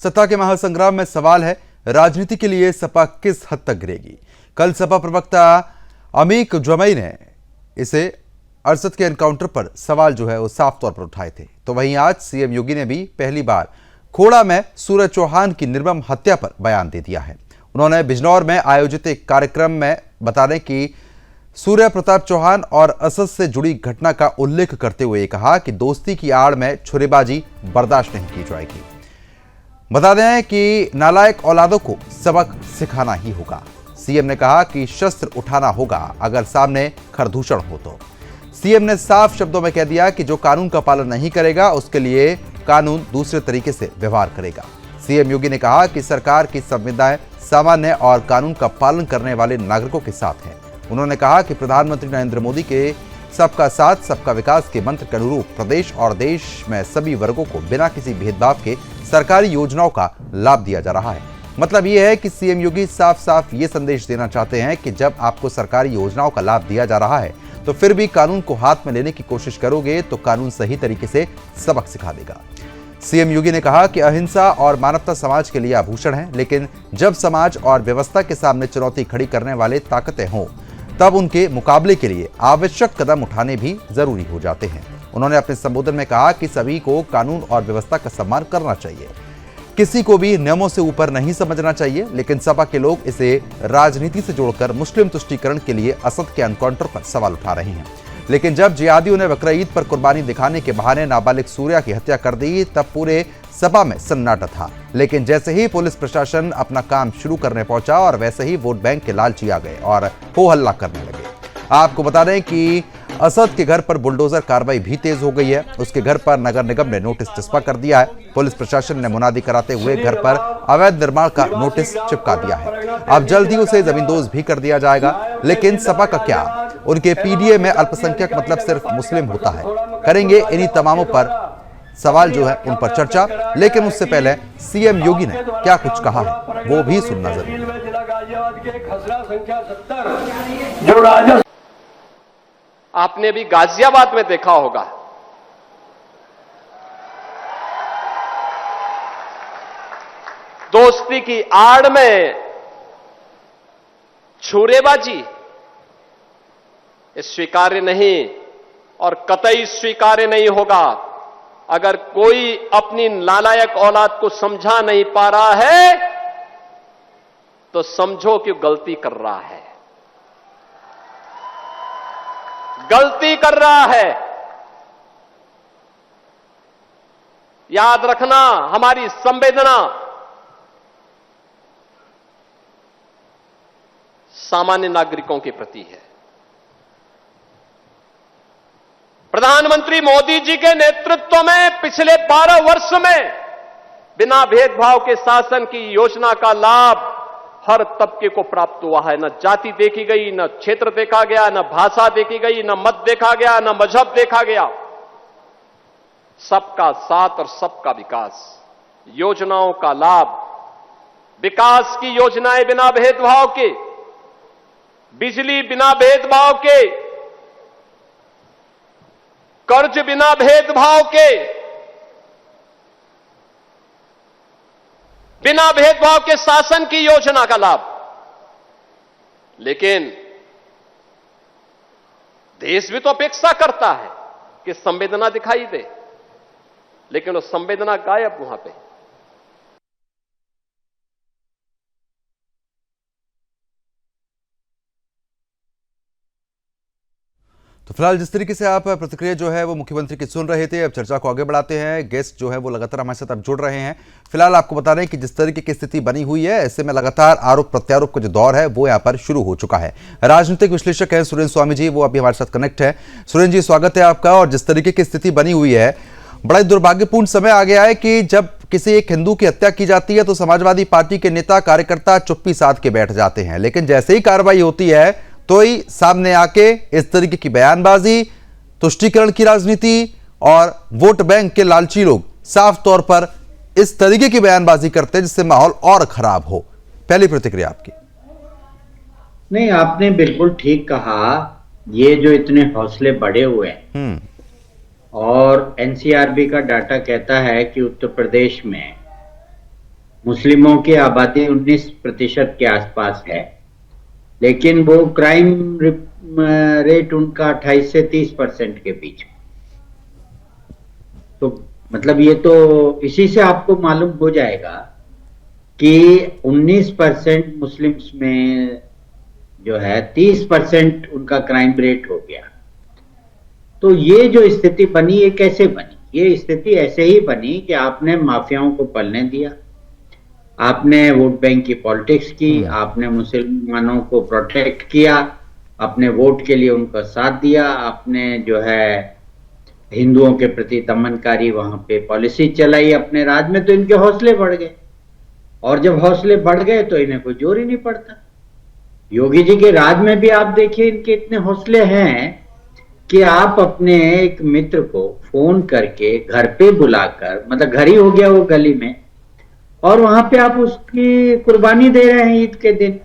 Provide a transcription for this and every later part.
सत्ता के महासंग्राम में सवाल है, राजनीति के लिए सपा किस हद तक गिरेगी। कल सपा प्रवक्ता अमीक जमई ने इसे अरशद के एनकाउंटर पर सवाल जो है वो साफ तौर पर उठाए थे। तो वहीं आज सीएम योगी ने भी पहली बार खोड़ा में सूरज चौहान की निर्मम हत्या पर बयान दे दिया है। उन्होंने बिजनौर में आयोजित एक कार्यक्रम में बता दें कि सूर्य प्रताप चौहान और असद से जुड़ी घटना का उल्लेख करते हुए कहा कि दोस्ती की आड़ में छुरेबाजी बर्दाश्त नहीं की जाएगी। बता दें कि नालायक औलादों को सबक सिखाना ही होगा। सीएम ने कहा कि शस्त्र उठाना होगा अगर सामने खरदूषण हो तो। सीएम ने साफ शब्दों में कह दिया कि जो कानून का पालन नहीं करेगा उसके लिए कानून दूसरे तरीके से व्यवहार करेगा। सीएम योगी ने कहा कि सरकार की संवेदनाएं सामान्य और कानून का पालन करने वाले नागरिकों के साथ है। उन्होंने कहा कि प्रधानमंत्री नरेंद्र मोदी के सबका साथ सबका विकास के मंत्र के अनुरूप प्रदेश और देश में सभी वर्गों को बिना किसी भेदभाव के सरकारी योजनाओं का लाभ दिया जा रहा है। मतलब ये है कि सीएम योगी साफ साफ ये संदेश देना चाहते हैं कि जब आपको सरकारी योजनाओं का लाभ दिया जा रहा है तो फिर भी कानून को हाथ में लेने की कोशिश करोगे तो कानून सही तरीके से सबक सिखा देगा। सीएम योगी ने कहा कि अहिंसा और मानवता समाज के लिए आभूषण है, लेकिन जब समाज और व्यवस्था के सामने चुनौती खड़ी करने वाले ताकतें हों तब उनके मुकाबले के लिए आवश्यक कदम उठाने भी जरूरी हो जाते हैं। उन्होंने अपने संबोधन में कहा कि सभी को कानून और व्यवस्था का सम्मान करना चाहिए, किसी को भी नियमों से ऊपर नहीं समझना चाहिए। लेकिन सपा के लोग इसे राजनीति से जोड़कर मुस्लिम तुष्टीकरण के लिए असद के एनकाउंटर पर सवाल उठा रहे हैं। लेकिन जब जिहादियों ने बकरा ईद पर कुर्बानी दिखाने के बहाने नाबालिग सूर्या की हत्या कर दी तब पूरे सपा में सन्नाटा था। लेकिन जैसे ही पुलिस प्रशासन अपना काम शुरू करने पहुंचा और वैसे ही वोट बैंक के लालची आ गए और हो हल्ला करने लगे। आपको बता दें कि असद के घर पर बुलडोजर कार्रवाई भी तेज हो गई है। उसके घर पर नगर निगम ने नोटिस चस्पा कर दिया है। पुलिस प्रशासन ने मुनादी कराते हुए घर पर अवैध निर्माण का नोटिस चिपका दिया है। अब जल्द ही उसे जमींदोज भी कर दिया जाएगा। लेकिन सपा का क्या, उनके पीडीए में अल्पसंख्यक मतलब सिर्फ मुस्लिम होता है। करेंगे इन्हीं तमामों पर सवाल जो है उन पर चर्चा। लेकिन उससे पहले सीएम योगी ने क्या कुछ कहा है वो भी सुनना जरूरी है। आपने भी गाजियाबाद में देखा होगा, दोस्ती की आड़ में छुरेबाजी स्वीकार्य नहीं और कतई स्वीकार्य नहीं होगा। अगर कोई अपनी नालायक औलाद को समझा नहीं पा रहा है तो समझो कि गलती कर रहा है, गलती कर रहा है। याद रखना, हमारी संवेदना सामान्य नागरिकों के प्रति है। प्रधानमंत्री मोदी जी के नेतृत्व में पिछले 12 वर्ष में बिना भेदभाव के शासन की योजना का लाभ हर तबके को प्राप्त हुआ है। न जाति देखी गई, न क्षेत्र देखा गया, न भाषा देखी गई, न मत देखा गया, न मजहब देखा गया। सबका साथ और सबका विकास, योजनाओं का लाभ, विकास की योजनाएं बिना भेदभाव के, बिजली बिना भेदभाव के, कर्ज बिना भेदभाव के, बिना भेदभाव के शासन की योजना का लाभ। लेकिन देश भी तो अपेक्षा करता है कि संवेदना दिखाई दे, लेकिन वो संवेदना गायब वहां पे। तो फिलहाल जिस तरीके से आप प्रतिक्रिया जो है वो मुख्यमंत्री की सुन रहे थे, अब चर्चा को आगे बढ़ाते हैं। गेस्ट जो है वो लगातार हमारे साथ अब जुड़ रहे हैं। फिलहाल आपको बता दें कि जिस तरीके की स्थिति बनी हुई है ऐसे में लगातार आरोप प्रत्यारोप का जो दौर है वो यहाँ पर शुरू हो चुका है। राजनीतिक विश्लेषक हैं सुरेंद्र स्वामी जी, वो अभी हमारे साथ कनेक्ट है। सुरेंद्र जी, स्वागत है आपका। और जिस तरीके की स्थिति बनी हुई है, बड़ा दुर्भाग्यपूर्ण समय आ गया है कि जब किसी एक हिंदू की हत्या की जाती है तो समाजवादी पार्टी के नेता कार्यकर्ता चुप्पी साध के बैठ जाते हैं, लेकिन जैसे ही कार्रवाई होती है तो ही सामने आके इस तरीके की बयानबाजी, तुष्टीकरण की राजनीति और वोट बैंक के लालची लोग साफ तौर पर इस तरीके की बयानबाजी करते हैं जिससे माहौल और खराब हो। पहली प्रतिक्रिया आपकी। नहीं, आपने बिल्कुल ठीक कहा। ये जो इतने हौसले बढ़े हुए हैं और एनसीआरबी का डाटा कहता है कि उत्तर प्रदेश में मुस्लिमों की आबादी 19% के आसपास है, लेकिन वो क्राइम रेट उनका 28 से 30% के बीच। तो मतलब ये तो इसी से आपको मालूम हो जाएगा कि 19% मुस्लिम्स में जो है 30% उनका क्राइम रेट हो गया। तो ये जो स्थिति बनी, ये कैसे बनी? ये स्थिति ऐसे ही बनी कि आपने माफियाओं को पलने दिया, आपने वोट बैंक की पॉलिटिक्स की, आपने मुसलमानों को प्रोटेक्ट किया, अपने वोट के लिए उनका साथ दिया, आपने जो है हिंदुओं के प्रति दमनकारी वहां पे पॉलिसी चलाई अपने राज में। तो इनके हौसले बढ़ गए, और जब हौसले बढ़ गए तो इन्हें कोई जोर ही नहीं पड़ता। योगी जी के राज में भी आप देखिए, इनके इतने हौसले हैं कि आप अपने एक मित्र को फोन करके घर पे बुलाकर, मतलब घर ही हो गया वो गली में, और वहां पे आप उसकी कुर्बानी दे रहे हैं ईद के दिन।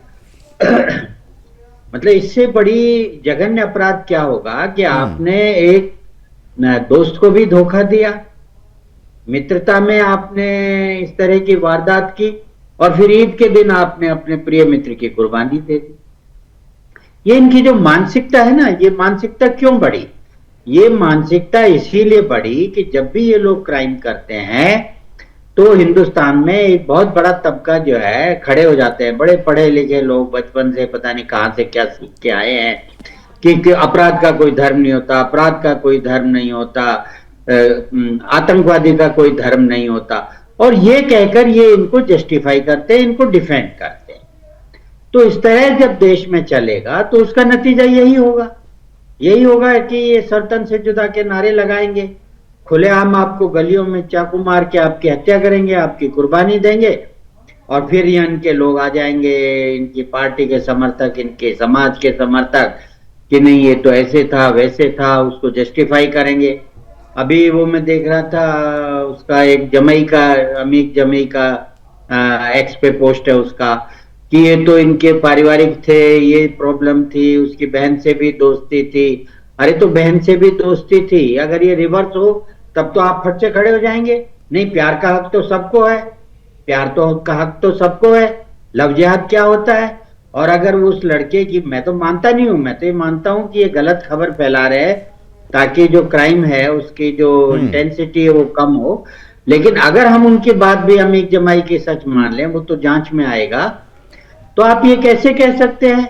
मतलब इससे बड़ी जघन्य अपराध क्या होगा कि आपने एक दोस्त को भी धोखा दिया, मित्रता में आपने इस तरह की वारदात की, और फिर ईद के दिन आपने अपने प्रिय मित्र की कुर्बानी दे दी। ये इनकी जो मानसिकता है ना, ये मानसिकता क्यों बढ़ी? ये मानसिकता इसीलिए बढ़ी कि जब भी ये लोग क्राइम करते हैं तो हिंदुस्तान में एक बहुत बड़ा तबका जो है खड़े हो जाते हैं, बड़े पढ़े लिखे लोग, बचपन से पता नहीं कहां से क्या सीख के आए हैं कि अपराध का कोई धर्म नहीं होता, अपराध का कोई धर्म नहीं होता, आतंकवादी का कोई धर्म नहीं होता, और ये कहकर ये इनको जस्टिफाई करते हैं, इनको डिफेंड करते हैं। तो इस तरह जब देश में चलेगा तो उसका नतीजा यही होगा कि ये सर्तन से जुदा के नारे लगाएंगे, खुलेआम आपको गलियों में चाकू मार के आपकी हत्या करेंगे, आपकी कुर्बानी देंगे, और फिर ये इनके लोग आ जाएंगे, इनकी पार्टी के समर्थक, इनके समाज के समर्थक, कि नहीं ये तो ऐसे था वैसे था, उसको जस्टिफाई करेंगे। अभी वो मैं देख रहा था, उसका एक जमैका, अमीक जमैका एक्स पे पोस्ट है उसका, कि ये तो इनके पारिवारिक थे, ये प्रॉब्लम थी, उसकी बहन से भी दोस्ती थी। अरे तो बहन से भी दोस्ती थी, अगर ये रिवर्स हो तब तो आप फट से खड़े हो जाएंगे। नहीं, प्यार का हक तो सबको है, प्यार तो का हक तो सबको है। लव जिहाद क्या होता है? और अगर उस लड़के की, मैं तो मानता नहीं हूं, मैं तो ये मानता हूं कि ये गलत खबर फैला रहे हैं ताकि जो क्राइम है उसकी जो इंटेंसिटी है वो कम हो। लेकिन अगर हम उनकी बात भी अमीक जमाई की सच मान लें, वो तो जांच में आएगा, तो आप ये कैसे कह सकते हैं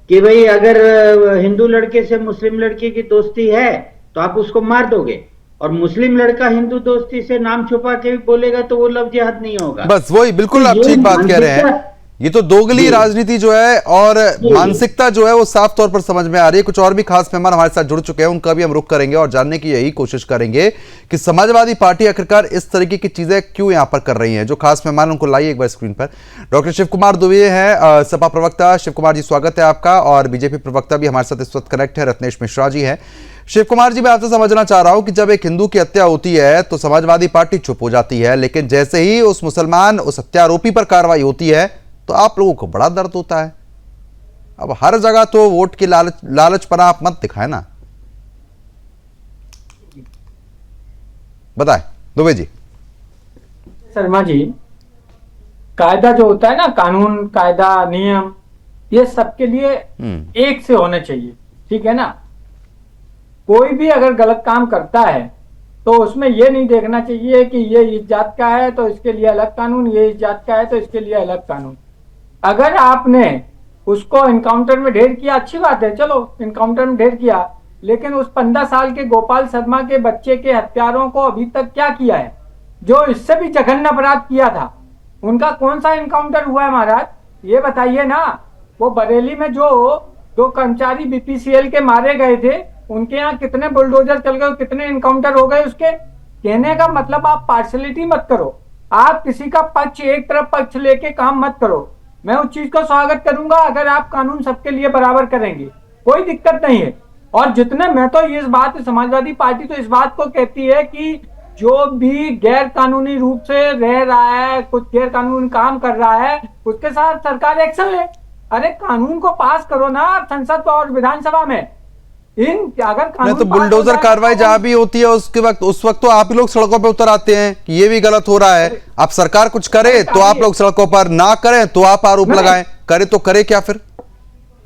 कि भाई अगर हिंदू लड़के से मुस्लिम लड़की की दोस्ती है तो आप उसको मार दोगे, और मुस्लिम लड़का हिंदू दोस्ती से नाम छुपा के भी बोलेगा तो वो लव जिहाद नहीं होगा। बस वही, बिल्कुल तो आप ठीक बात कह रहे हैं। ये तो दोगली राजनीति जो है और मानसिकता जो है वो साफ तौर पर समझ में आ रही है। कुछ और भी खास मेहमान हमारे साथ जुड़ चुके हैं, उनका भी हम रुख करेंगे और जानने की यही कोशिश करेंगे कि समाजवादी पार्टी आखिरकार इस तरीके की चीजें क्यों यहां पर कर रही है। जो खास मेहमान उनको लाइए एक बार स्क्रीन पर। डॉक्टर शिव कुमार दुबे हैं, सपा प्रवक्ता। शिव कुमार जी स्वागत है आपका। और बीजेपी प्रवक्ता भी हमारे साथ इस वक्त कनेक्ट है, रत्नेश मिश्रा जी हैं। शिव कुमार जी, मैं आपसे समझना चाह रहा हूं कि जब एक हिंदू की हत्या होती है तो समाजवादी पार्टी चुप हो जाती है, लेकिन जैसे ही उस मुसलमान, उस हत्यारोपी पर कार्रवाई होती है तो आप लोगों को बड़ा दर्द होता है। अब हर जगह तो वोट की लालचपना आप मत दिखाएं ना। बताएं दुबे जी। शर्मा जी, कायदा जो होता है ना, कानून, कायदा, नियम, ये सबके लिए एक से होने चाहिए, ठीक है ना। कोई भी अगर गलत काम करता है तो उसमें ये नहीं देखना चाहिए कि ये इस जात का है तो इसके लिए अलग कानून, ये इस जात का है तो इसके लिए अलग कानून। अगर आपने उसको इनकाउंटर में ढेर किया, अच्छी बात है, चलो इनकाउंटर में ढेर किया, लेकिन उस 15 साल के गोपाल शर्मा के बच्चे के हत्यारों को अभी तक क्या किया है? जो इससे भी जघन्य अपराध किया था, उनका कौन सा इनकाउंटर हुआ है महाराज? ये बताइए ना। वो बरेली में जो 2 कर्मचारी बीपीसीएल के मारे गए थे, उनके यहाँ कितने बुलडोजर चल गए, कितने इनकाउंटर हो गए उसके? कहने का मतलब आप पार्शलिटी मत करो, आप किसी का पक्ष, एक तरफ पक्ष लेके काम मत करो। मैं उस चीज को स्वागत करूंगा अगर आप कानून सबके लिए बराबर करेंगे, कोई दिक्कत नहीं है। और जितने, मैं तो इस बात, समाजवादी पार्टी तो इस बात को कहती है कि जो भी गैर कानूनी रूप से रह रहा है, कुछ गैर कानूनी काम कर रहा है, उसके साथ सरकार एक्शन ले। अरे कानून को पास करो ना संसद और विधानसभा में। अगर नहीं कानून तो पास हो बुलडोजर जाए कार्रवाई तो जहां भी होती है उस वक्त तो आप ही लोग सड़कों पे उतर आते हैं कि ये भी गलत हो रहा है। अब सरकार कुछ करे तो आप लोग सड़कों पर, ना करें तो आप आरोप नहीं। लगाएं, करे तो करे क्या फिर?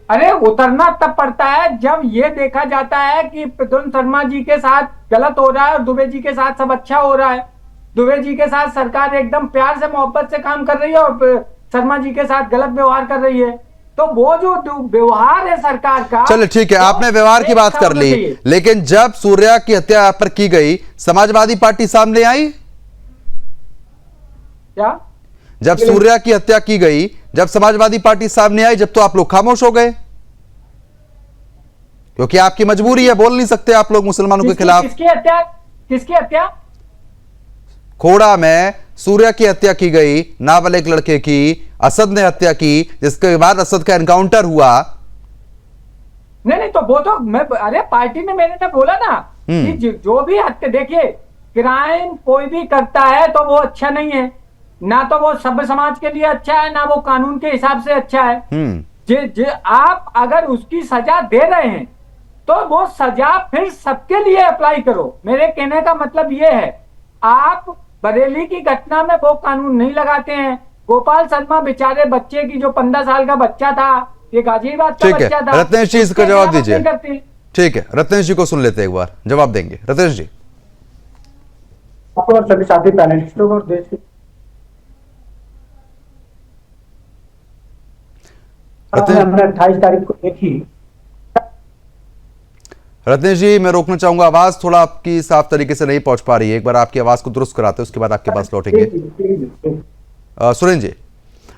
अरे उतरना तब पड़ता है जब ये देखा जाता है कि प्रद्युम्न शर्मा जी के साथ गलत हो रहा है और दुबे जी के साथ सब अच्छा हो रहा है। दुबे जी के साथ सरकार एकदम प्यार से मोहब्बत से काम कर रही है और शर्मा जी के साथ गलत व्यवहार कर रही है। तो वो जो व्यवहार है सरकार का, चलो ठीक है, तो आपने व्यवहार की बात एक कर होना ली, चाहिए। लेकिन जब सूर्या की हत्या पर की गई, समाजवादी पार्टी सामने आई? क्या? जब सूर्या की हत्या की गई, जब समाजवादी पार्टी सामने आई, जब तो आप लोग खामोश हो गए, क्योंकि आपकी मजबूरी है, बोल नहीं सकते आप लोग मुसलमानों के खिलाफ। किसकी हत्या? किसकी हत्या? खोड़ा में सूर्या की हत्या की गई, नाबालिग लड़के की, असद ने हत्या की, जिसके बाद असद का एनकाउंटर हुआ। नहीं तो वो तो मैं, अरे पार्टी ने मैंने बोला ना कि जो भी हत्या, देखिए क्राइम कोई भी करता है तो वो अच्छा नहीं है, ना तो वो सभ्य समाज के लिए अच्छा है, ना वो कानून के हिसाब से अच्छा है। जे आप अगर उसकी सजा दे रहे हैं तो वो सजा फिर सबके लिए अप्लाई करो। मेरे कहने का मतलब ये है, आप बरेली की घटना में वो कानून नहीं लगाते हैं। गोपाल शर्मा बेचारे बच्चे की, जो 15 साल का बच्चा था, ये गाजियाबाद का बच्चा था, रत्नेश जी इसका जवाब दीजिए। करते। ठीक है, रत्नेश जी को सुन लेते हैं, एक बार जवाब देंगे रत्नेश जी। आपको और सभी साथी पैनलिस्टों को देश की हमने 28 तारीख को देखी। रत्नेश जी, मैं रोकना चाहूंगा, आवाज थोड़ा आपकी साफ तरीके से नहीं पहुंच पा रही है, एक बार आपकी आवाज को दुरुस्त कराते हैं, उसके बाद आपके पास लौटेंगे। सुरेंद्र जी,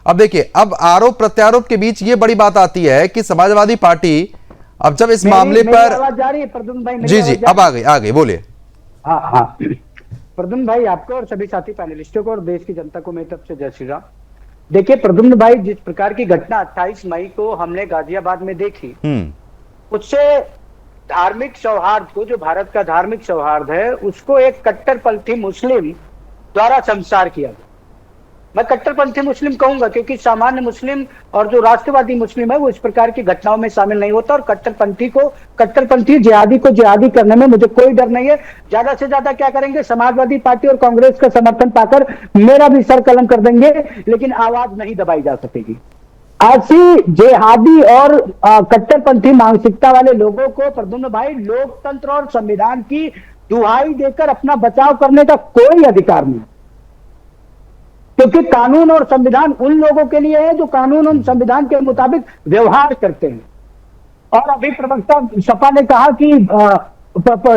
अब देखिए, अब आरोप प्रत्यारोप के बीच ये बड़ी बात आती है कि समाजवादी पार्टी अब जब इस मामले पर आवाज जा रही है प्रद्युम्न भाई? जी अब आ गई बोलिए। हाँ प्रद्युम्न भाई, आपको और सभी साथी पैनलिस्टों को और देश की जनता को मेरी तरफ से जय श्री राम। देखिए प्रद्युम्न भाई, जिस प्रकार की घटना 28 मई को हमने गाजियाबाद में देखी, उससे धार्मिक सौहार्द को, जो भारत का धार्मिक सौहार्द है, उसको एक कट्टरपंथी मुस्लिम द्वारा संसार किया गया। मैं कट्टरपंथी मुस्लिम कहूंगा क्योंकि सामान्य मुस्लिम और जो राष्ट्रवादी मुस्लिम है वो इस प्रकार की घटनाओं में शामिल नहीं होता, और कट्टरपंथी जिहादी को जिहादी करने में मुझे कोई डर नहीं है। ज्यादा से ज्यादा क्या करेंगे, समाजवादी पार्टी और कांग्रेस का समर्थन पाकर मेरा भी सर कलम कर देंगे, लेकिन आवाज नहीं दबाई जा सकेगी। ऐसी जिहादी और कट्टरपंथी मानसिकता वाले लोगों को प्रद्युम्न भाई लोकतंत्र और संविधान की दुहाई देकर अपना बचाव करने का कोई अधिकार नहीं, क्योंकि कानून और संविधान उन लोगों के लिए है जो कानून और संविधान के मुताबिक व्यवहार करते हैं। और अभी प्रवक्ता सपा ने कहा कि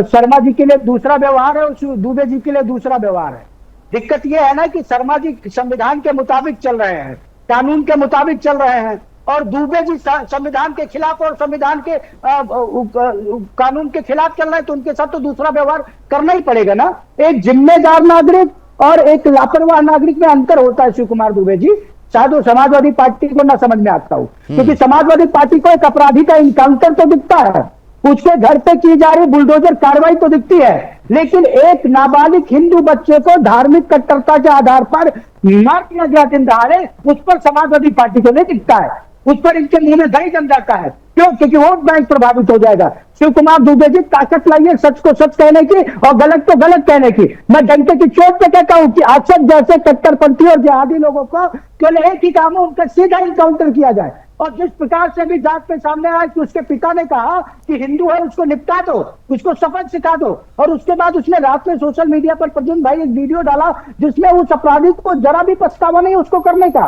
शर्मा जी के लिए दूसरा व्यवहार है और दुबे जी के लिए दूसरा व्यवहार है। दिक्कत यह है ना कि शर्मा जी संविधान के मुताबिक चल रहे हैं, कानून के मुताबिक चल रहे हैं, और दुबे जी संविधान के खिलाफ और संविधान के कानून के खिलाफ चल रहे हैं, तो उनके साथ तो दूसरा व्यवहार करना ही पड़ेगा ना। एक जिम्मेदार नागरिक और एक लापरवाह नागरिक में अंतर होता है। शिव कुमार दुबे जी, शायद वो समाजवादी पार्टी को ना समझ में आता हो, क्योंकि समाजवादी पार्टी को एक अपराधी का इनकाउंटर तो दिखता है, उसके घर पे की जा रही बुलडोजर कार्रवाई तो दिखती है, लेकिन एक नाबालिग हिंदू बच्चे को धार्मिक कट्टरता के आधार पर मार दिया गया दिन दहाड़े, उस पर समाजवादी पार्टी को नहीं दिखता है, उस पर इनके मुंह में दही जम जाता है। क्यों? क्योंकि वोट बैंक प्रभावित हो जाएगा। शिव कुमार दुबे जी, ताकत लाइए सच को सच कहने की और गलत को गलत कहने की। मैं डंके की चोट पे कहता हूं कि असद जैसे कट्टरपंथी और जिहादी लोगों को केवल एक ही काम है, उनका सीधा इनकाउंटर किया जाए। और जिस प्रकार से भी जांच में सामने आया कि उसके पिता ने कहा कि हिंदू है उसको निपटा दो, उसको शपथ सिखा दो, और उसके बाद उसने रात में सोशल मीडिया पर प्रद्युम्न भाई एक वीडियो डाला जिसमें उस अपराधी को जरा भी पछतावा नहीं उसको करने का।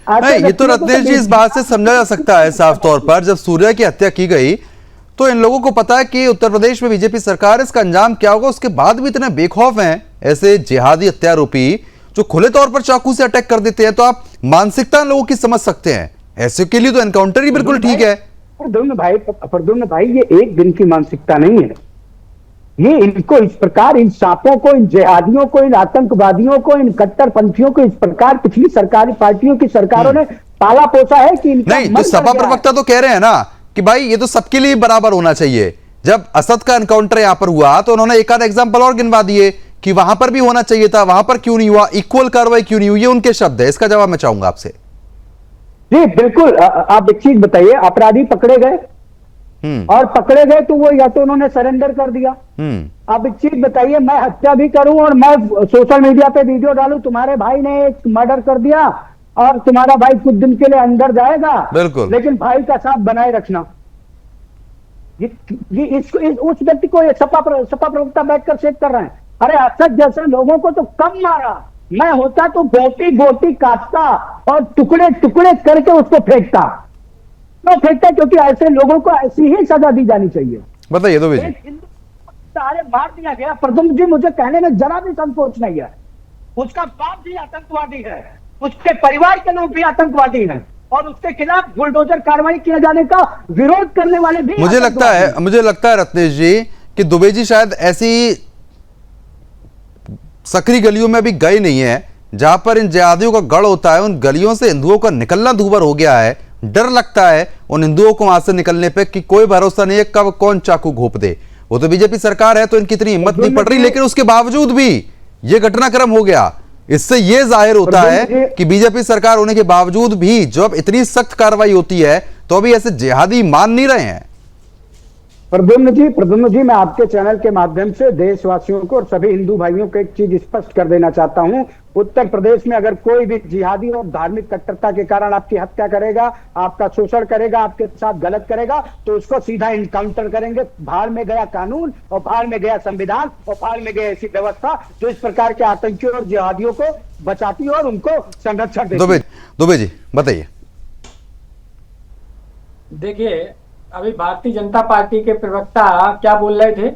ये तो रत्नेश जी इस बात से समझा जा सकता है साफ तौर पर, जब सूर्या की हत्या की गई तो इन लोगों को पता है कि उत्तर प्रदेश में बीजेपी सरकार, इसका अंजाम क्या होगा, उसके बाद भी इतने बेखौफ हैं ऐसे जिहादी हत्यारोपी जो खुले तौर पर चाकू से अटैक कर देते हैं। तो आप मानसिकता लोगों की समझ सकते हैं, ऐसे के लिए तो एनकाउंटर ही बिल्कुल ठीक है। प्रद्युम्न भाई ये एक दिन की मानसिकता नहीं है, ये इनको इस प्रकार, इन सांपों को, इन जिहादियों को, इन आतंकवादियों को, इन कट्टरपंथियों को इस प्रकार पिछली सरकारी पार्टियों की सरकारों ने पाला पोसा है कि इनका नहीं, तो सपा प्रवक्ता तो कह रहे हैं ना कि भाई ये तो सबके लिए बराबर होना चाहिए। जब असद का एनकाउंटर यहां पर हुआ तो उन्होंने एक आध एग्जाम्पल और गिनवा दिए कि वहां पर भी होना चाहिए था, वहां पर क्यों नहीं हुआ, इक्वल कार्रवाई क्यों नहीं हुई, ये उनके शब्द है। इसका जवाब मैं चाहूंगा आपसे। जी बिल्कुल, आप एक चीज बताइए, अपराधी पकड़े गए, और पकड़े गए तो वो या तो उन्होंने सरेंडर कर दिया। अब एक चीज बताइए, मैं हत्या भी करूं और मैं सोशल मीडिया पे वीडियो डालूं, तुम्हारे भाई ने एक मर्डर कर दिया और तुम्हारा भाई कुछ दिन के लिए अंदर जाएगा, बिल्कुल, लेकिन भाई का साथ बनाए रखना, ये उस व्यक्ति को सपा प्रवक्ता बैठकर चेक कर रहे हैं। अरे असद जैसे लोगों को तो कम मारा, मैं होता तो गोटी गोटी काटता और टुकड़े टुकड़े करके उसको फेंकता। क्यों फेंकता? क्योंकि ऐसे लोगों को ऐसी ही सजा दी जानी चाहिए। बताइए दुबे जी। सारे मार दिया गया, प्रद्युम्न जी मुझे कहने में जरा भी संकोच नहीं है। उसका बाप भी आतंकवादी है, उसके परिवार के लोग भी आतंकवादी हैं और उसके खिलाफ बुलडोजर कार्रवाई किए जाने का विरोध करने वाले भी। मुझे लगता है रत्नेश जी कि दुबे जी शायद ऐसी सकरी गलियों में भी गए नहीं है जहां पर इन जिहादियों का गढ़ होता है। उन गलियों से हिंदुओं का निकलना दूभर हो गया है। डर लगता है उन हिंदुओं को वहां से निकलने पे कि कोई भरोसा नहीं है कब कौन चाकू घोंप दे। वो तो बीजेपी सरकार है तो इनकी इतनी हिम्मत नहीं पड़ रही, लेकिन उसके बावजूद भी ये घटनाक्रम हो गया। इससे ये जाहिर होता है कि बीजेपी सरकार होने के बावजूद भी जब इतनी सख्त कार्रवाई होती है तो अभी ऐसे जिहादी मान नहीं रहे हैं। प्रद्युम्न जी, मैं आपके चैनल के माध्यम से देशवासियों को और सभी हिंदू भाइयों को एक चीज स्पष्ट कर देना चाहता हूं। उत्तर प्रदेश में अगर कोई भी जिहादी और धार्मिक कट्टरता के कारण आपकी हत्या करेगा, आपका शोषण करेगा, आपके साथ गलत करेगा, तो उसको सीधा इनकाउंटर करेंगे। भाड़ में गया कानून और भाड़ में गया संविधान और भाड़ में गया ऐसी व्यवस्था जो इस प्रकार के आतंकियों और जिहादियों को बचाती और उनको संरक्षण देती है। दुबे जी बताइए। देखिए, अभी भारतीय जनता पार्टी के प्रवक्ता क्या बोल रहे थे?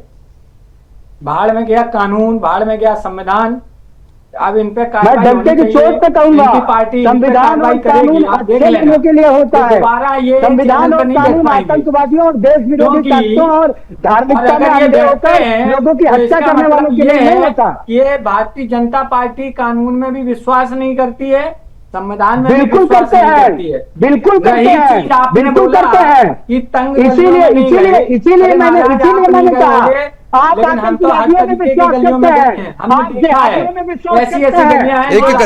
भाड़ में गया कानून, भाड़ में गया संविधान। अब इन पे मैं डंके की चोट पे कहूंगा, संविधान और कानून अच्छे लोगों के लिए होता है। संविधान और कानून आतंकवादियों और देश विरोधी तत्वों और धार्मिकता में अंधे होकर लोगों की हत्या करने वालों के लिए नहीं होता। ये भारतीय जनता पार्टी कानून में भी विश्वास नहीं करती है, संविधान में बिल्कुल करते हैं, बिल्कुल करते हैं, बिल्कुल करते हैं। इसीलिए मैंने कहा आप आतंकवादियों में विश्वास करते हैं, आप जिहादियों में विश्वास करते हैं। एक एक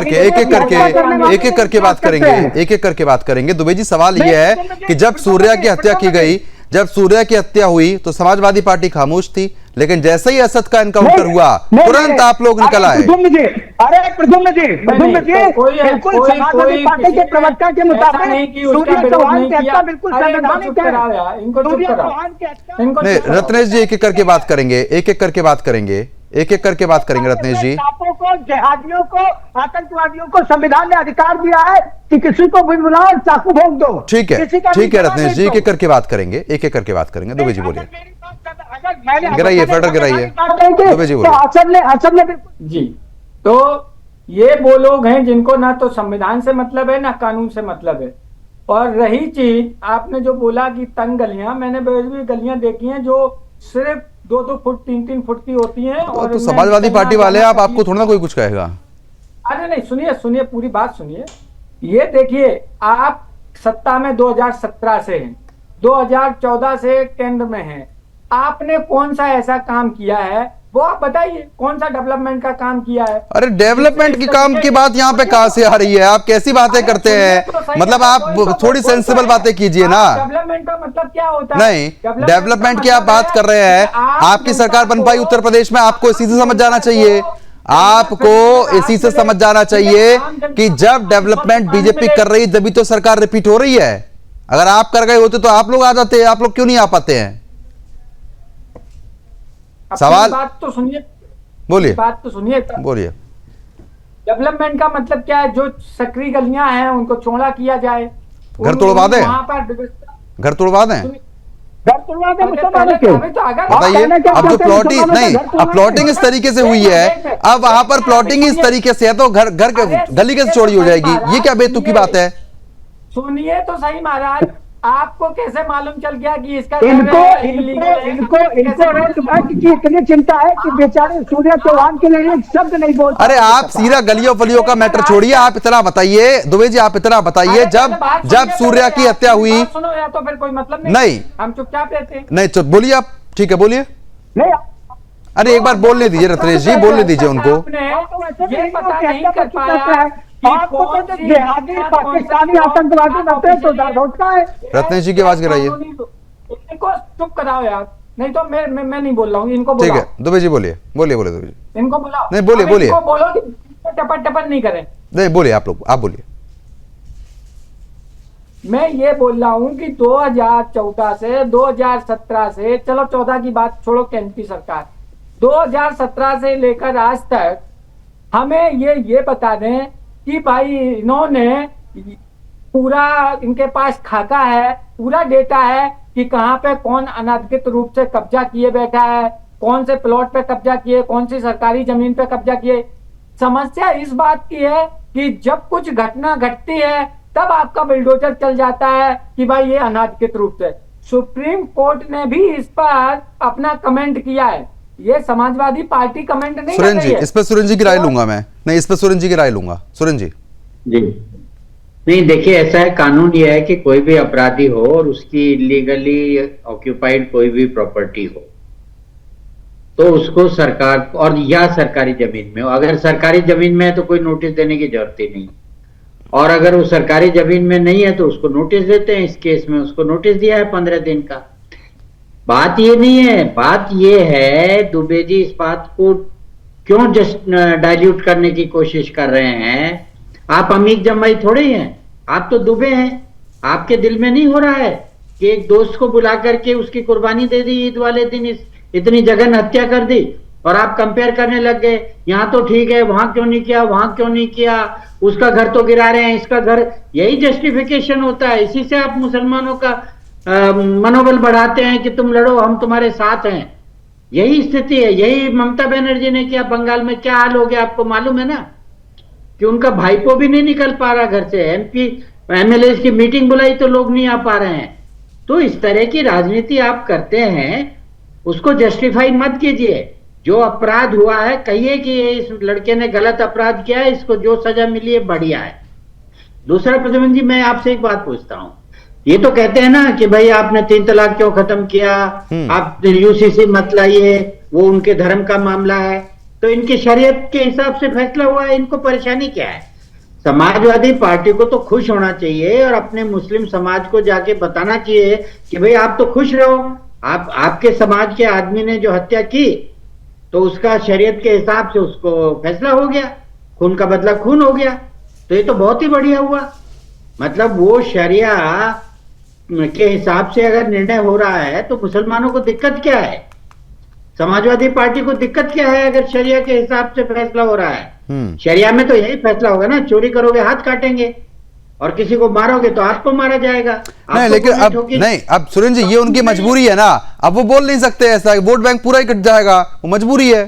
करके बात करेंगे, एक एक करके बात करेंगे। दुबे जी, सवाल यह है कि जब सूर्या की हत्या की गई, जब सूर्या की हत्या हुई तो समाजवादी पार्टी खामोश थी, लेकिन जैसे ही असद का एनकाउंटर हुआ तुरंत आप लोग निकल आए। प्रद्युम्न जी, बिल्कुल समाजवादी पार्टी के प्रवक्ता के मुताबिक सूर्या चौहान की हत्या बिल्कुल संवैधानिक है। नहीं रत्नेश जी, एक एक करके बात करेंगे, एक एक करके बात करेंगे, एक एक करके बात करेंगे रत्नेश जी। को, जिहादियों को, आतंकवादियों को संविधान ने अधिकार दिया है कि किसी को भी बुलाओ और चाकू भोंक दो। ठीक है रत्नेश जी, एक एक करके बात करेंगे, एक एक करके बात करेंगे। दुबे जी बोलिए, गिराइए फेडर गिराइए। दुबे जी बोलिए। जी, तो ये वो लोग हैं जिनको ना तो संविधान से मतलब है ना कानून से मतलब है। और रही चीज आपने जो बोला कि तंग गलियां, मैंने भी गलियां देखी हैं जो सिर्फ 2-2 फुट 3-3 फुट की होती हैं। और तो समाजवादी पार्टी वाले आपको थोड़ा ना कोई कुछ कहेगा। अरे नहीं, सुनिए पूरी बात सुनिए। ये देखिए, आप सत्ता में 2017 से हैं, 2014 से केंद्र में हैं। आपने कौन सा ऐसा काम किया है वो आप बताइए, कौन सा डेवलपमेंट का काम किया है? अरे डेवलपमेंट की काम की बात यहाँ पे कहां से आ रही है? आप कैसी बातें करते हैं? मतलब आप थोड़ी सेंसिबल बातें कीजिए ना। डेवलपमेंट का मतलब क्या होता है? नहीं, डेवलपमेंट की आप बात कर रहे हैं। आपकी सरकार बन पाई उत्तर प्रदेश में, आपको इसी से समझ जाना चाहिए। आपको इसी से समझ जाना चाहिए कि जब डेवलपमेंट बीजेपी कर रही तभी तो सरकार रिपीट हो रही है। अगर आप कर गए होते तो आप लोग आ जाते, आप लोग क्यों नहीं आ पाते हैं? सवाल बात तो सुनिए, बोलिए, बात तो सुनिए, बोलिए। डेवलपमेंट का मतलब क्या है? जो सकरी गलियां हैं उनको चौड़ा किया जाए, घर तोड़वा दें, वहां पर घर तोड़वा दें, बताइए। अब जो प्लॉटिंग नहीं, अब प्लॉटिंग इस तरीके से हुई है, अब वहां पर प्लॉटिंग इस तरीके से है तो घर गली कैसे चौड़ी हो जाएगी? ये क्या बेतुकी बात है? सुनिए तो सही महाराज, आपको कैसे मालूम चल गया कि इसका इनको इतनी चिंता है कि बेचारे सूर्या चौहान के लिए एक शब्द नहीं बोलते। अरे आप सीधा गलियों फलियों का मैटर छोड़िए, आप इतना बताइए दुबे जी, आप इतना बताइए जब सूर्या की हत्या हुई, सुनो या तो फिर कोई मतलब नहीं, हम चुपचाप रहते हैं। नहीं, चुप बोलिए आप, ठीक है बोलिए। नहीं, अरे एक बार बोलने दीजिए रत्नेश जी, बोलने दीजिए उनको। ये पता नहीं कर पाया आपको तो जिहादी पाकिस्तानी आतंकवादी बनते हैं तो दर्द होता है। रत्नेश जी की आवाज गिराइए। इनको चुप कराओ यार, नहीं तो मैं नहीं बोल रहा हूँ, इनको ठीक बुलाओ। है दुबे जी बोलिए बोलिए बोलिए दुबे जी। इनको बुलाओ। नहीं, बोलिए, अब बोलिए। इनको बोलो कि टपट टपट नहीं करें। नहीं बोलिए आप लोग, आप बोलिए। मैं ये बोल रहा हूँ कि 2014 से 2017 से, चलो 14 की बात छोड़ो, केंद्र की सरकार 2017 से लेकर आज तक हमें ये बता दें कि भाई इन्होंने पूरा, इनके पास खाका है, पूरा डेटा है कि कहाँ पे कौन अनाधिकृत रूप से कब्जा किए बैठा है, कौन से प्लॉट पे कब्जा किए, कौन सी सरकारी जमीन पे कब्जा किए। समस्या इस बात की है कि जब कुछ घटना घटती है तब आपका बुलडोजर चल जाता है कि भाई ये अनाधिकृत रूप से। सुप्रीम कोर्ट ने भी इस पर अपना कमेंट किया है, ये समाजवादी पार्टी कमेंट नहीं कर सुरेन रही जी, है। इस पर सुरेन जी की राय लूंगा मैं। नहीं, इस पर सुरेन जी की राय लूंगा। सुरेन जी। जी नहीं, देखिए ऐसा है, कानून यह है कि कोई भी अपराधी हो और उसकी इलीगली ऑक्यूपाइड कोई भी प्रॉपर्टी हो तो उसको सरकार, और या सरकारी जमीन में हो, अगर सरकारी जमीन में है तो कोई नोटिस देने की जरूरत ही नहीं, और अगर वो सरकारी जमीन में नहीं है तो उसको नोटिस देते हैं। इस केस में उसको नोटिस दिया है 15 दिन का। बात ये नहीं है, बात ये है दुबे जी, इस बात को क्यों जस्ट डाइल्यूट करने की कोशिश कर रहे हैं। आप अमीक जमाई थोड़े ही हैं, आप तो दुबे हैं। आपके दिल में नहीं हो रहा है कि एक दोस्त को बुला करके उसकी कुर्बानी दे दी ईद वाले दिन, इतनी जघन्य हत्या कर दी, और आप कंपेयर करने लग गए, यहां तो ठीक है, वहां क्यों नहीं किया, वहां क्यों नहीं किया, उसका घर तो गिरा रहे हैं, इसका घर। यही जस्टिफिकेशन होता है, इसी से आप मुसलमानों का मनोबल बढ़ाते हैं कि तुम लड़ो, हम तुम्हारे साथ हैं। यही स्थिति है, यही ममता बनर्जी ने किया। बंगाल में क्या हाल हो गया आपको मालूम है ना, कि उनका भाईपो भी नहीं निकल पा रहा घर से, एमपी एमएलए की मीटिंग बुलाई तो लोग नहीं आ पा रहे हैं। तो इस तरह की राजनीति आप करते हैं, उसको जस्टिफाई मत कीजिए। जो अपराध हुआ है कहिए कि इस लड़के ने गलत अपराध किया है, इसको जो सजा मिली है बढ़िया है। दूसरा, प्रधान जी मैं आपसे एक बात पूछता हूं, ये तो कहते हैं ना कि भाई आपने 3 तलाक क्यों खत्म किया, आप यूसीसी मत लाइए, वो उनके धर्म का मामला है। तो इनकी शरीयत के हिसाब से फैसला हुआ है, इनको परेशानी क्या है। समाजवादी पार्टी को तो खुश होना चाहिए और अपने मुस्लिम समाज को जाके बताना चाहिए कि भाई आप तो खुश रहो, आपके समाज के आदमी ने जो हत्या की तो उसका शरीयत के हिसाब से उसको फैसला हो गया, खून का बदला खून हो गया। तो ये तो बहुत ही बढ़िया हुआ। मतलब वो शरिया के हिसाब से अगर निर्णय हो रहा है तो मुसलमानों को दिक्कत क्या है, समाजवादी पार्टी को दिक्कत क्या है अगर शरिया के हिसाब से फैसला हो रहा है। शरिया में तो यही फैसला होगा ना, चोरी करोगे हाथ काटेंगे और किसी को मारोगे तो आपको मारा जाएगा। नहीं, लेकिन अब नहीं, अब सुरेन जी ये उनकी मजबूरी है ना, अब वो बोल नहीं सकते ऐसा, वोट बैंक पूरा ही कट जाएगा, वो मजबूरी है।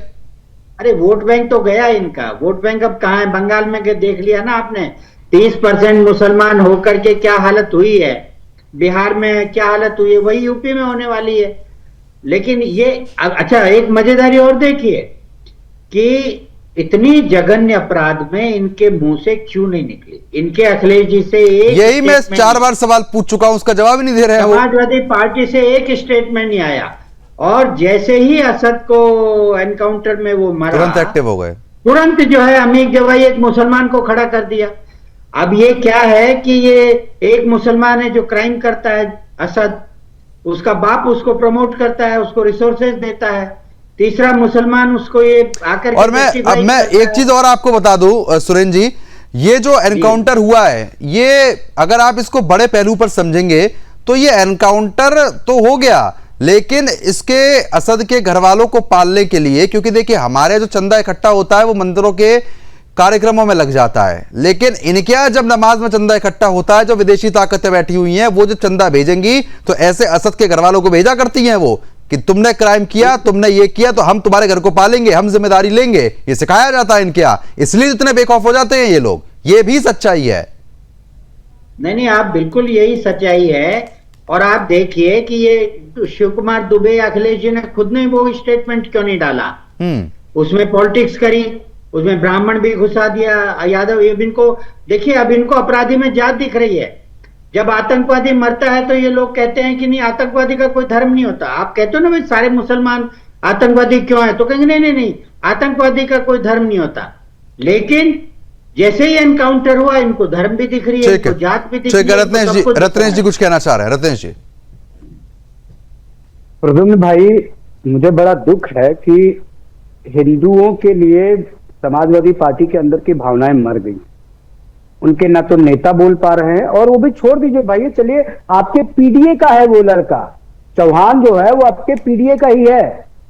अरे वोट बैंक तो गया इनका, वोट बैंक अब कहां है, बंगाल में देख लिया ना आपने, 30% मुसलमान होकर के क्या हालत हुई है, बिहार में क्या हालत हुई है, वही यूपी में होने वाली है। लेकिन ये अच्छा, एक मजेदारी और देखिए कि इतनी जघन्य अपराध में इनके मुंह से क्यों नहीं निकली, इनके अखिलेश जी से एक, यही मैं 4 बार सवाल पूछ चुका हूं, उसका जवाब ही नहीं दे रहे हैं। समाजवादी पार्टी से एक स्टेटमेंट नहीं आया, और जैसे ही असद को एनकाउंटर में वो मरा, तुरंत एक्टिव हो गए, तुरंत जो है अमीक जवाई एक मुसलमान को खड़ा कर दिया। अब ये क्या है कि ये एक मुसलमान है जो क्राइम करता है, असद, उसका बाप उसको प्रमोट करता है, उसको रिसोर्सेज देता है, तीसरा मुसलमान उसको ये आकर, और मैं एक चीज और आपको बता दूं सुरेन जी, ये जो एनकाउंटर हुआ है, ये अगर आप इसको बड़े पहलू पर समझेंगे तो ये एनकाउंटर तो हो गया, लेकिन इसके असद के घर वालों को पालने के लिए, क्योंकि देखिए हमारे जो चंदा इकट्ठा होता है वो मंदिरों के कार्यक्रमों में लग जाता है, लेकिन इनके यहाँ जब नमाज में चंदा इकट्ठा होता है, जो विदेशी ताकतें बैठी हुई हैं वो जो चंदा भेजेंगी तो ऐसे असद के घर वालों को भेजा करती हैं वो कि तुमने क्राइम किया, तुमने ये किया तो हम तुम्हारे घर को पालेंगे, हम जिम्मेदारी लेंगे, ये सिखाया जाता है इनके यहाँ, इसलिए इतने बेखौफ हो जाते हैं ये लोग। ये भी सच्चाई है। नहीं, आप बिल्कुल यही सच्चाई है। और आप देखिए कि ये शिव कुमार दुबे, अखिलेश जी ने खुद ने वो स्टेटमेंट क्यों नहीं डाला, उसमें पॉलिटिक्स करी, उसमें ब्राह्मण भी घुसा दिया, यादव, ये इनको देखिए, अब इनको अपराधी में जात दिख रही है। जब आतंकवादी मरता है तो ये लोग कहते हैं कि नहीं, आतंकवादी का कोई धर्म नहीं होता। आप कहते हो ना भाई सारे मुसलमान आतंकवादी क्यों है, तो कहेंगे नहीं नहीं नहीं, आतंकवादी का कोई धर्म नहीं होता। लेकिन जैसे ही एनकाउंटर हुआ इनको धर्म भी दिख रही है, इनको जात भी दिख रही है। रत्नेश जी कुछ कहना चाह रहे हैं, रत्नेश जी। प्रद्युम्न भाई, मुझे बड़ा दुख है कि हिंदुओं के लिए समाजवादी पार्टी के अंदर की भावनाएं मर गई। उनके ना तो नेता बोल पा रहे हैं, और वो भी छोड़ दीजिए भाई, चलिए आपके पीडीए का है वो लड़का चौहान जो है, वो आपके पीडीए का ही है,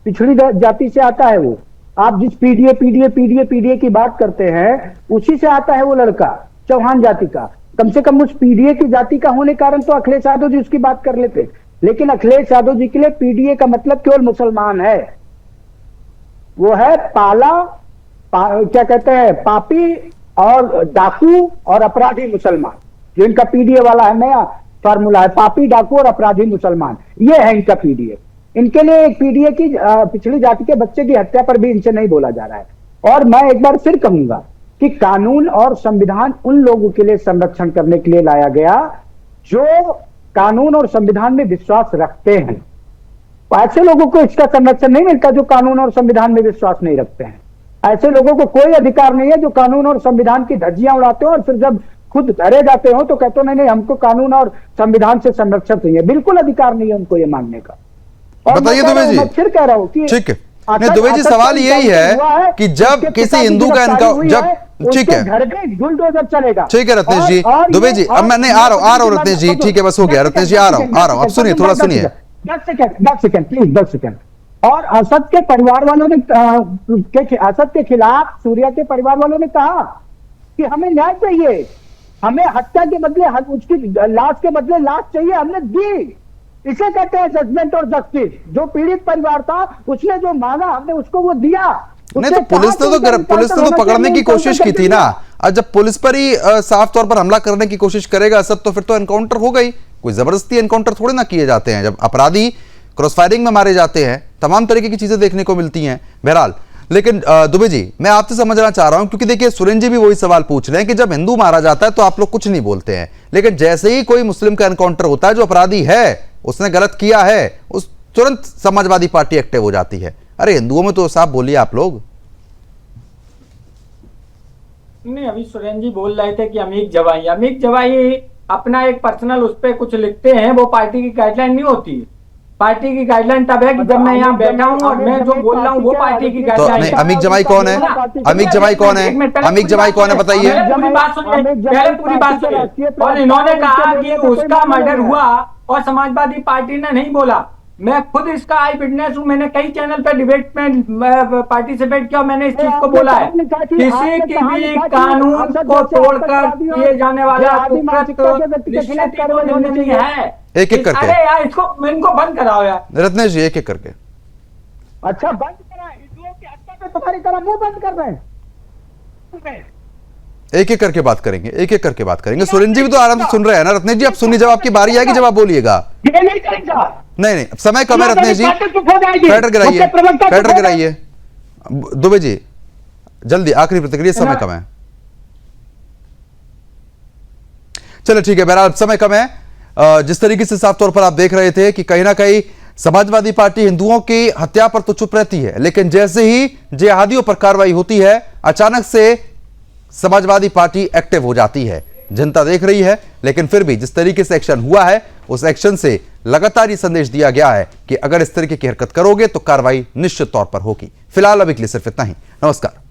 पिछड़ी जाति से आता है वो। आप जिस पीडीए पीडीए पीडीए पीडीए की बात करते हैं उसी से आता है वो लड़का, चौहान जाति का। कम से कम उस पीडीए की जाति का होने कारण तो अखिलेश यादव जी उसकी बात कर लेते, लेकिन अखिलेश यादव जी के लिए पीडीए का मतलब केवल मुसलमान है, वो है क्या कहते हैं, पापी और डाकू और अपराधी मुसलमान। जो इनका पीडीए वाला है नया फार्मूला है, पापी डाकू और अपराधी मुसलमान, ये है इनका पीडीए। इनके लिए एक पीडीए की पिछड़ी जाति के बच्चे की हत्या पर भी इनसे नहीं बोला जा रहा है। और मैं एक बार फिर कहूंगा कि कानून और संविधान उन लोगों के लिए संरक्षण करने के लिए लाया गया जो कानून और संविधान में विश्वास रखते हैं। ऐसे लोगों को इसका संरक्षण नहीं मिलता जो कानून और संविधान में विश्वास नहीं रखते हैं। ऐसे लोगों को कोई अधिकार नहीं है जो कानून और संविधान की धज्जियां उड़ाते हो और फिर जब खुद धरे जाते हो तो कहते हो नहीं हमको कानून और संविधान से संरक्षण चाहिए। बिल्कुल अधिकार नहीं है उनको ये मांगने का। और बताइए दुबे जी, मैं फिर कह रहा हूँ कि ठीक है, नहीं दुबे जी सवाल यही है कि जब किसी हिंदू का जब ठीक है घर में बुलडोजर चलेगा। ठीक है रत्नेश जी, दुबे जी अब मैं नहीं आ रहा हूँ रत्नेश जी, ठीक है बस हो गया रत्नेश जी, आ रहा हूँ अब सुनिए, थोड़ा सुनिए 10 सेकंड प्लीज, 10 सेकंड। और असद के परिवार वालों ने असद के खिलाफ सूर्या के परिवार वालों ने कहा कि हमें न्याय चाहिए, हमें हत्या के बदले उसकी लाश के बदले लाश चाहिए, हमने दी। इसे कहते हैं जजमेंट और जस्टिस। जो पीड़ित परिवार था उसने जो मांगा हमने उसको वो दिया। नहीं तो पुलिस ने तो पकड़ने की कोशिश की थी ना। आज जब पुलिस पर ही साफ तौर पर हमला करने की कोशिश करेगा असद तो फिर तो एनकाउंटर हो गई। कोई जबरदस्ती एनकाउंटर थोड़े ना किए जाते हैं। जब अपराधी क्रॉस फायरिंग में मारे जाते हैं तमाम तरीके की चीजें देखने को मिलती हैं। बहरहाल लेकिन दुबे जी मैं आपसे समझना चाह रहा हूं क्योंकि देखिए सुरेंद्र जी भी वही सवाल पूछ रहे हैं कि जब हिंदू मारा जाता है तो आप लोग कुछ नहीं बोलते हैं, लेकिन जैसे ही कोई मुस्लिम का एनकाउंटर होता है जो अपराधी है उसने गलत किया है उस तुरंत समाजवादी पार्टी एक्टिव हो जाती है। अरे हिंदुओं में तो साफ बोलिए आप लोग। नहीं अभी सुरेंद्र जी बोल रहे थे कि अमीक जवाई अपना एक पर्सनल उस पर कुछ लिखते हैं, वो पार्टी की गाइडलाइन नहीं होती। पार्टी की गाइडलाइन तब है कि जब मैं यहाँ बैठा हूँ और मैं जो बोल रहा हूँ वो पार्टी की गाइडलाइन है। अमीक जवाई कौन है? अमीक जवाई कौन है? अमीक जवाई कौन है बताइए। पूरी बात सुनिए। और इन्होंने कहा कि उसका मर्डर हुआ और समाजवादी पार्टी ने नहीं बोला। मैं खुद इसका आई विटनेस हूँ। मैंने कई चैनल पे डिबेट में पार्टिसिपेट किया, मैंने इस चीज को बोला है। किसी की भी कानून को तोड़कर किए जाने वाला निश्चित ही है। एक एक करके अरे यार इनको बंद कराओ यार रत्नेश जी, एक एक करके। अच्छा बंद करा, हिंदुओं की हत्या पे तुम्हारी तरह मुंह बंद कर रहे हैं। एक एक करके बात करेंगे, एक एक करके बात करेंगे। सुरेंद्र जी भी तो आराम से सुन रहे हैं ना। रत्नेश जी आप सुनिए, जब आपकी बारी आएगी जब आप बोलिएगा। नहीं समय कम है रत्नेश जी, कैटर गिराइए। दुबे जी जल्दी आखिरी प्रतिक्रिया, समय कम है। चलो ठीक है, बहरहाल समय कम है। जिस तरीके से साफ तौर पर आप देख रहे थे कि कहीं ना कहीं समाजवादी पार्टी हिंदुओं की हत्या पर तो चुप रहती है, लेकिन जैसे ही जिहादियों पर कार्रवाई होती है अचानक से समाजवादी पार्टी एक्टिव हो जाती है। जनता देख रही है, लेकिन फिर भी जिस तरीके से एक्शन हुआ है उस एक्शन से लगातार ये संदेश दिया गया है कि अगर इस तरीके की हरकत करोगे तो कार्रवाई निश्चित तौर पर होगी। फिलहाल अभी के लिए सिर्फ इतना ही। नमस्कार।